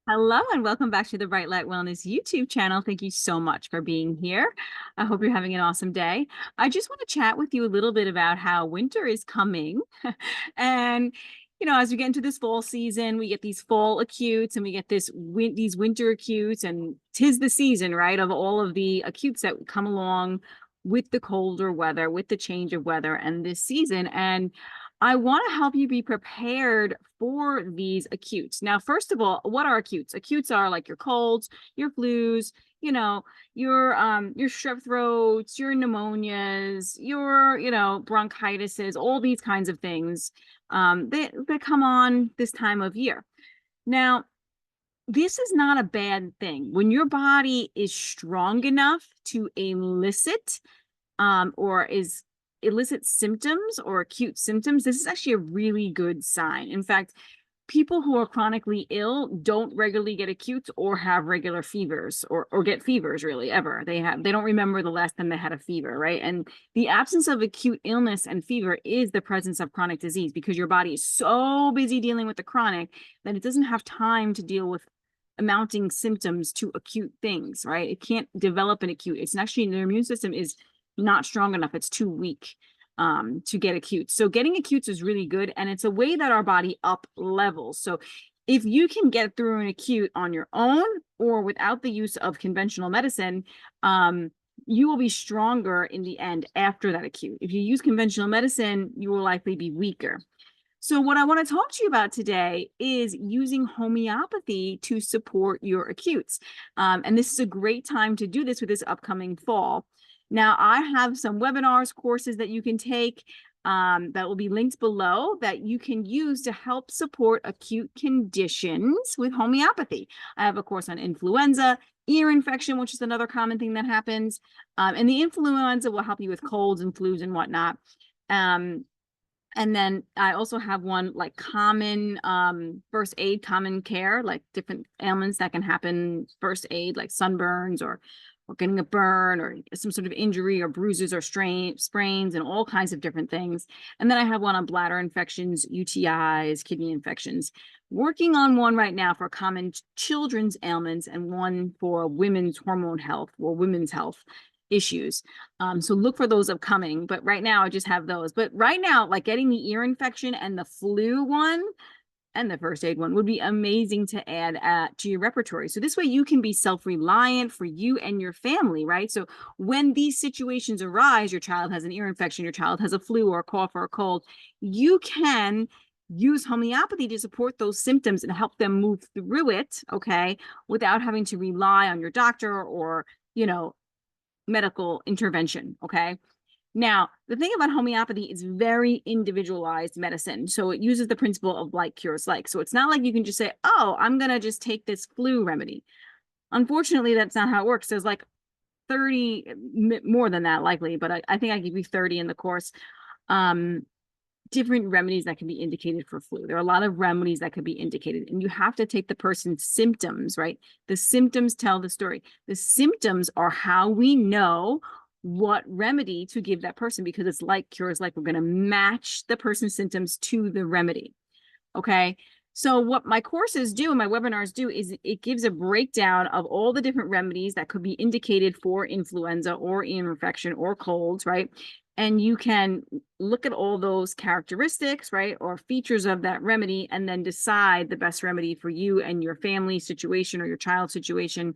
Hello and welcome back to the Bright Light Wellness YouTube channel. Thank you so much for being here. I hope you're having an awesome day. I just want to chat with you a little bit about how winter is coming. And, as we get into this fall season, we get these fall acutes and we get these winter acutes, and 'tis the season, right, of all of the acutes that come along with the colder weather, with the change of weather and this season. And I want to help you be prepared for these acutes. Now, first of all, what are acutes? Acutes are like your colds, your flus, your strep throats, your pneumonias, your, bronchitises, all these kinds of things. They come on this time of year. Now, this is not a bad thing. When your body is strong enough to or is elicit symptoms or acute symptoms, this is actually a really good sign. In fact, people who are chronically ill don't regularly get acutes or have regular fevers or get fevers really ever. They don't remember the last time they had a fever, right? And the absence of acute illness and fever is the presence of chronic disease, because your body is so busy dealing with the chronic that it doesn't have time to deal with amounting symptoms to acute things, right? It can't develop an acute. It's actually, their immune system is not strong enough. It's too weak to get acute. So getting acutes is really good, and it's a way that our body up levels. So if you can get through an acute on your own or without the use of conventional medicine, you will be stronger in the end after that acute. If you use conventional medicine, you will likely be weaker. So what I want to talk to you about today is using homeopathy to support your acutes. And this is a great time to do this with this upcoming fall. Now, I have some webinars, courses that you can take that will be linked below that you can use to help support acute conditions with homeopathy. I have a course on influenza, ear infection, which is another common thing that happens. And the influenza will help you with colds and flus and whatnot. And then I also have one like common first aid, common care, like different ailments that can happen, first aid, like sunburns or getting a burn or some sort of injury or bruises or sprains and all kinds of different things. And then I have one on bladder infections, UTIs, kidney infections. Working on one right now for common children's ailments and one for women's hormone health or women's health issues. So look for those upcoming. But right now I just have those. But right now, like getting the ear infection and the flu one and the first aid one would be amazing to add to your repertoire. So this way you can be self-reliant for you and your family, right? So when these situations arise, your child has an ear infection, your child has a flu or a cough or a cold, you can use homeopathy to support those symptoms and help them move through it, okay, without having to rely on your doctor or, medical intervention, okay? Now, the thing about homeopathy is very individualized medicine. So it uses the principle of like cures like. So it's not like you can just say, oh, I'm going to just take this flu remedy. Unfortunately, that's not how it works. There's like 30, more than that likely, but I think I give you 30 in the course. Different remedies that can be indicated for flu. There are a lot of remedies that could be indicated, and you have to take the person's symptoms, right? The symptoms tell the story. The symptoms are how we know what remedy to give that person, because it's like cures like. We're going to match the person's symptoms to the remedy. Okay. So what my courses do and my webinars do is it gives a breakdown of all the different remedies that could be indicated for influenza or ear infection or colds, right? And you can look at all those characteristics, right, or features of that remedy, and then decide the best remedy for you and your family situation or your child situation.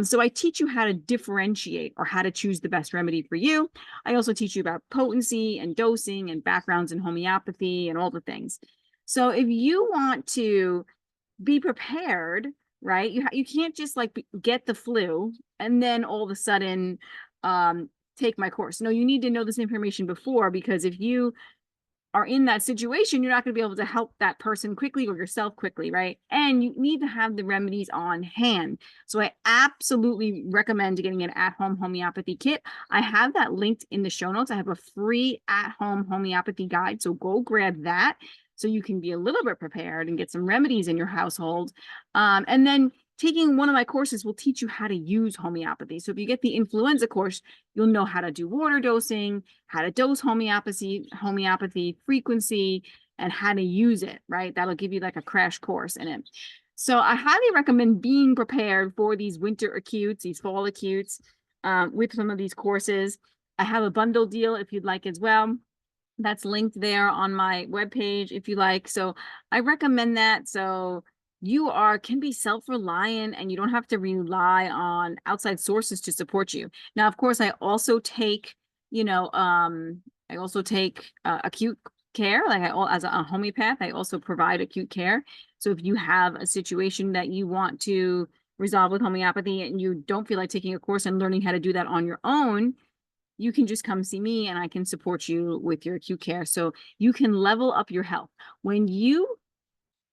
So I teach you how to differentiate or how to choose the best remedy for you. I also teach you about potency and dosing and backgrounds in homeopathy and all the things. So if you want to be prepared, right, you can't just like get the flu and then all of a sudden take my course. No, you need to know this information before, because if you are in that situation, you're not going to be able to help that person quickly or yourself quickly, right? And you need to have the remedies on hand. So I absolutely recommend getting an at-home homeopathy kit. I have that linked in the show notes. I have a free at-home homeopathy guide. So go grab that so you can be a little bit prepared and get some remedies in your household. And then taking one of my courses will teach you how to use homeopathy. So if you get the influenza course, you'll know how to do water dosing, how to dose homeopathy frequency, and how to use it, right? That'll give you like a crash course in it. So I highly recommend being prepared for these winter acutes, these fall acutes, with some of these courses. I have a bundle deal if you'd like as well. That's linked there on my webpage if you like. So I recommend that. So you can be self-reliant and you don't have to rely on outside sources to support you. Now, of course, I also take, acute care. Like as a homeopath, I also provide acute care. So if you have a situation that you want to resolve with homeopathy and you don't feel like taking a course and learning how to do that on your own, you can just come see me and I can support you with your acute care. So you can level up your health. When you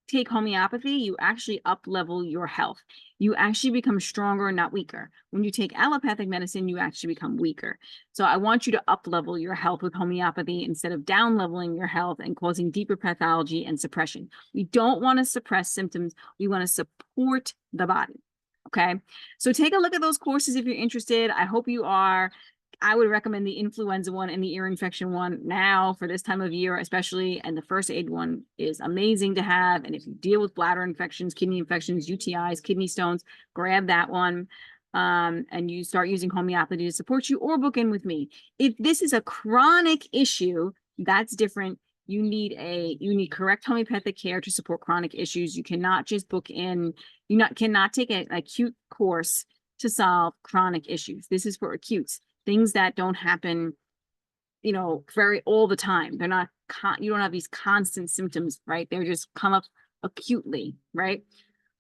take homeopathy, you actually up level your health. You actually become stronger and not weaker. When you take allopathic medicine, you actually become weaker. So I want you to up level your health with homeopathy instead of down leveling your health and causing deeper pathology and suppression. We don't want to suppress symptoms. We want to support the body. Okay. So take a look at those courses if you're interested. I hope you are. I would recommend the influenza one and the ear infection one now for this time of year, especially. And the first aid one is amazing to have. And if you deal with bladder infections, kidney infections, UTIs, kidney stones, grab that one. And you start using homeopathy to support you or book in with me. If this is a chronic issue, that's different. You need correct homeopathic care to support chronic issues. You cannot just book in. Cannot take an acute course to solve chronic issues. This is for acutes, things that don't happen, very all the time. They're not, you don't have these constant symptoms, right? They just come up acutely, right?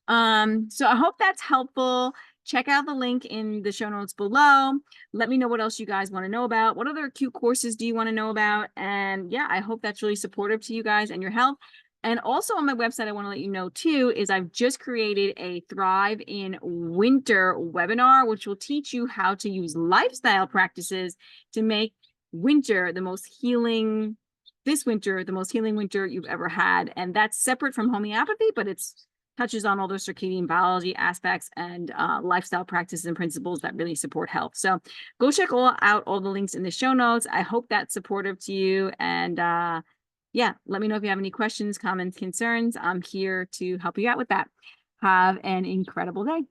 So I hope that's helpful. Check out the link in the show notes below. Let me know what else you guys want to know about. What other acute courses do you want to know about? And yeah, I hope that's really supportive to you guys and your health. And also on my website, I want to let you know too, is I've just created a Thrive in Winter webinar, which will teach you how to use lifestyle practices to make winter this winter, the most healing winter you've ever had. And that's separate from homeopathy, but it's touches on all those circadian biology aspects and lifestyle practices and principles that really support health. So go check out all the links in the show notes. I hope that's supportive to you. And yeah, let me know if you have any questions, comments, concerns. I'm here to help you out with that. Have an incredible day.